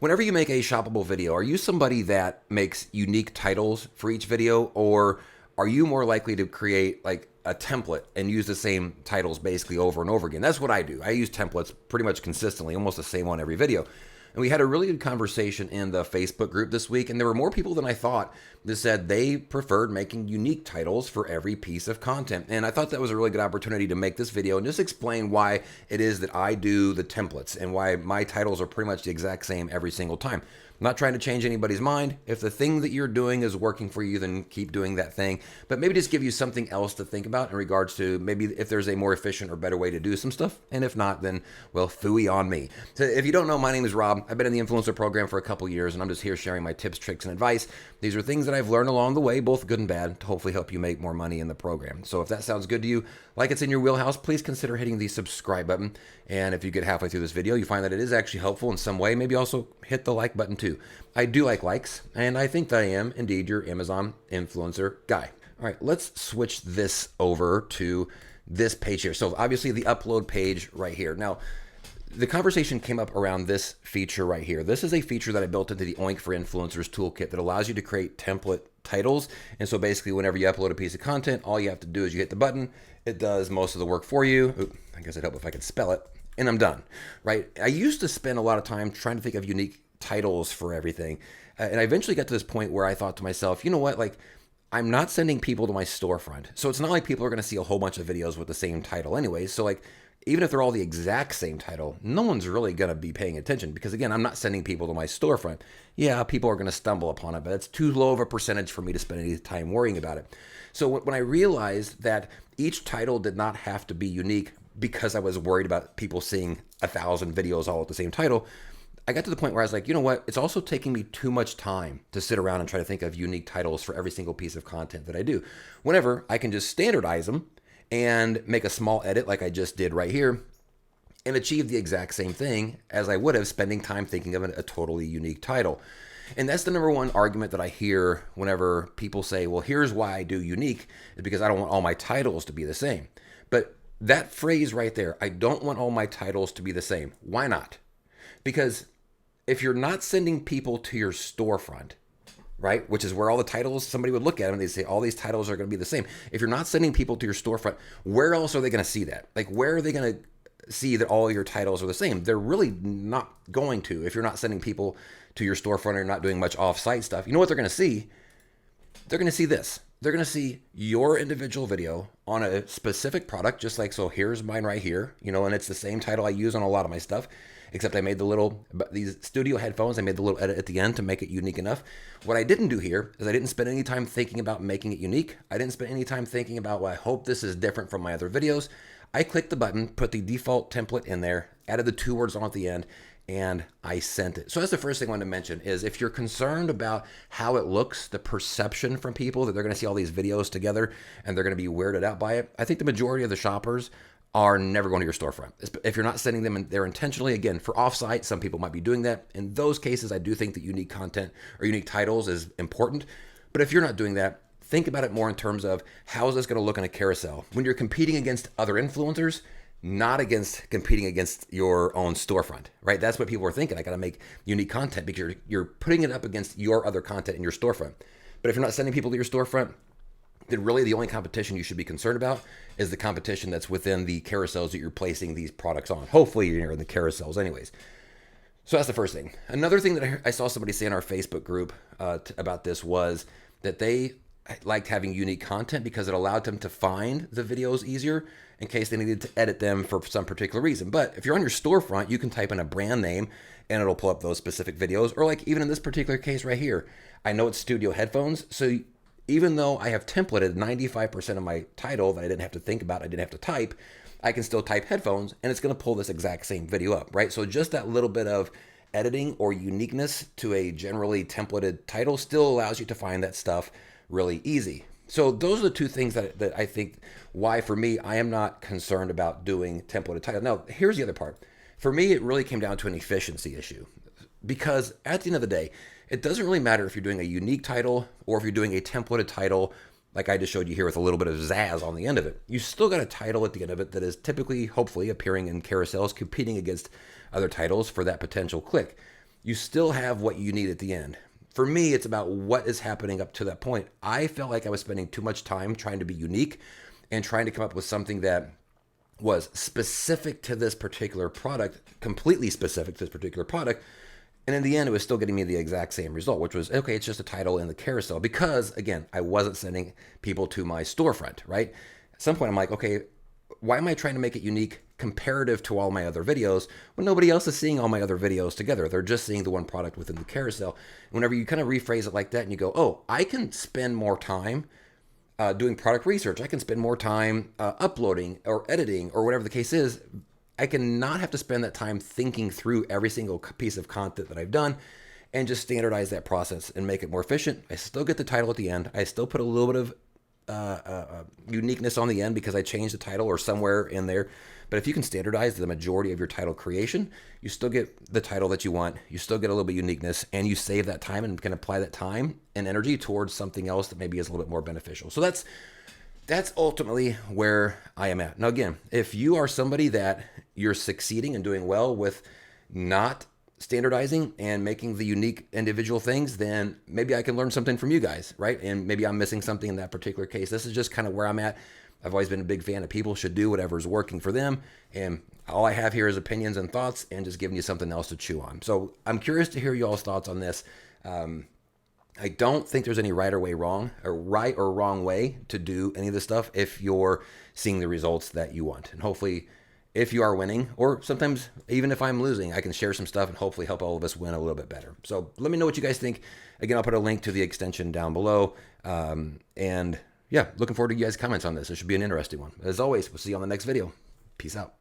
Whenever you make a shoppable video, are you somebody that makes unique titles for each video, or are you more likely to create like a template and use the same titles basically over and over again? That's what I do. I use templates pretty much consistently, almost the same on every video. And we had a really good conversation in the Facebook group this week, and there were more people than I thought that said they preferred making unique titles for every piece of content. And I thought that was a really good opportunity to make this video and just explain why it is that I do the templates and why my titles are pretty much the exact same every single time. I'm not trying to change anybody's mind. If the thing that you're doing is working for you, then keep doing that thing. But maybe just give you something else to think about in regards to maybe if there's a more efficient or better way to do some stuff. And if not, then, well, phooey on me. So if you don't know, my name is Rob. I've been in the influencer program for a couple years, and I'm just here sharing my tips, tricks, and advice. These are things that I've learned along the way, both good and bad, to hopefully help you make more money in the program. So if that sounds good to you, like it's in your wheelhouse, please consider hitting the subscribe button. And if you get halfway through this video, you find that it is actually helpful in some way, maybe also hit the like button too. I do like likes, and I think that I am indeed your Amazon influencer guy. All right, let's switch this over to this page here. So obviously the upload page right here. Now, the conversation came up around this feature right here. This is a feature that I built into the Oink for Influencers toolkit that allows you to create template titles. And so basically whenever you upload a piece of content, all you have to do is you hit the button. It does most of the work for you. Ooh, I guess it'd help if I could spell it. And I'm done, right? I used to spend a lot of time trying to think of unique titles for everything. And I eventually got to this point where I thought to myself, you know what, like I'm not sending people to my storefront. So it's not like people are going to see a whole bunch of videos with the same title anyway. So like, even if they're all the exact same title, no one's really going to be paying attention because again, I'm not sending people to my storefront. Yeah, people are going to stumble upon it, but it's too low of a percentage for me to spend any time worrying about it. So when I realized that each title did not have to be unique because I was worried about people seeing 1,000 videos all with the same title, I got to the point where I was like, you know what? It's also taking me too much time to sit around and try to think of unique titles for every single piece of content that I do. Whenever I can just standardize them and make a small edit like I just did right here and achieve the exact same thing as I would have spending time thinking of a totally unique title. And that's the number one argument that I hear whenever people say, well, here's why I do unique, is because I don't want all my titles to be the same. But that phrase right there, I don't want all my titles to be the same. Why not? Because if you're not sending people to your storefront, right, which is where all the titles, somebody would look at them and they'd say, all these titles are going to be the same. If you're not sending people to your storefront, where else are they going to see that? Like, where are they going to see that all your titles are the same? They're really not going to if you're not sending people to your storefront or you're not doing much off-site stuff. You know what they're going to see? They're going to see this. They're going to see your individual video on a specific product, just like, so here's mine right here, you know, and it's the same title I use on a lot of my stuff, except I made these studio headphones, I made the little edit at the end to make it unique enough. What I didn't do here is I didn't spend any time thinking about making it unique. I didn't spend any time thinking about, well, I hope this is different from my other videos. I clicked the button, put the default template in there, added the 2 words on at the end, and I sent it. So that's the first thing I wanted to mention is if you're concerned about how it looks, the perception from people that they're going to see all these videos together and they're going to be weirded out by it, I think the majority of the shoppers are never going to your storefront. If you're not sending them there intentionally, again, for offsite, some people might be doing that. In those cases, I do think that unique content or unique titles is important. But if you're not doing that, think about it more in terms of how is this going to look in a carousel? When you're competing against other influencers, not against competing against your own storefront, right? That's what people are thinking. I got to make unique content because you're putting it up against your other content in your storefront. But if you're not sending people to your storefront, then really the only competition you should be concerned about is the competition that's within the carousels that you're placing these products on. Hopefully you're in the carousels anyways. So that's the first thing. Another thing that I saw somebody say in our Facebook group about this was that they liked having unique content because it allowed them to find the videos easier in case they needed to edit them for some particular reason. But if you're on your storefront, you can type in a brand name and it'll pull up those specific videos. Or like even in this particular case right here, I know it's studio headphones. So even though I have templated 95% of my title that I didn't have to think about, I didn't have to type, I can still type headphones and it's going to pull this exact same video up, right? So just that little bit of editing or uniqueness to a generally templated title still allows you to find that stuff really easy. So those are the two things that I think why for me, I am not concerned about doing templated title. Now, here's the other part. For me, it really came down to an efficiency issue because at the end of the day, it doesn't really matter if you're doing a unique title or if you're doing a templated title, like I just showed you here with a little bit of zazz on the end of it. You still got a title at the end of it that is typically, hopefully, appearing in carousels, competing against other titles for that potential click. you still have what you need at the end. For me, it's about what is happening up to that point. I felt like I was spending too much time trying to be unique and trying to come up with something that was specific to this particular product, completely specific to this particular product. And in the end, it was still getting me the exact same result, which was, okay, it's just a title in the carousel. Because again, I wasn't sending people to my storefront, right? At some point, I'm like, okay, why am I trying to make it unique comparative to all my other videos when nobody else is seeing all my other videos together? They're just seeing the one product within the carousel. Whenever you kind of rephrase it like that and you go, oh, I can spend more time doing product research. I can spend more time uploading or editing or whatever the case is. I can not have to spend that time thinking through every single piece of content that I've done and just standardize that process and make it more efficient. I still get the title at the end. I still put a little bit of uniqueness on the end because I changed the title or somewhere in there. But if you can standardize the majority of your title creation, you still get the title that you want. You still get a little bit of uniqueness, and you save that time and can apply that time and energy towards something else that maybe is a little bit more beneficial. So that's ultimately where I am at. Now, again, if you are somebody that you're succeeding and doing well with not standardizing and making the unique individual things, then maybe I can learn something from you guys, right? And maybe I'm missing something in that particular case. This is just kind of where I'm at. I've always been a big fan of people should do whatever's working for them. And all I have here is opinions and thoughts and just giving you something else to chew on. So I'm curious to hear y'all's thoughts on this. I don't think there's any right or wrong way to do any of this stuff if you're seeing the results that you want. And hopefully, if you are winning, or sometimes even if I'm losing, I can share some stuff and hopefully help all of us win a little bit better. So let me know what you guys think. Again, I'll put a link to the extension down below. And yeah, looking forward to you guys' comments on this. It should be an interesting one. As always, we'll see you on the next video. Peace out.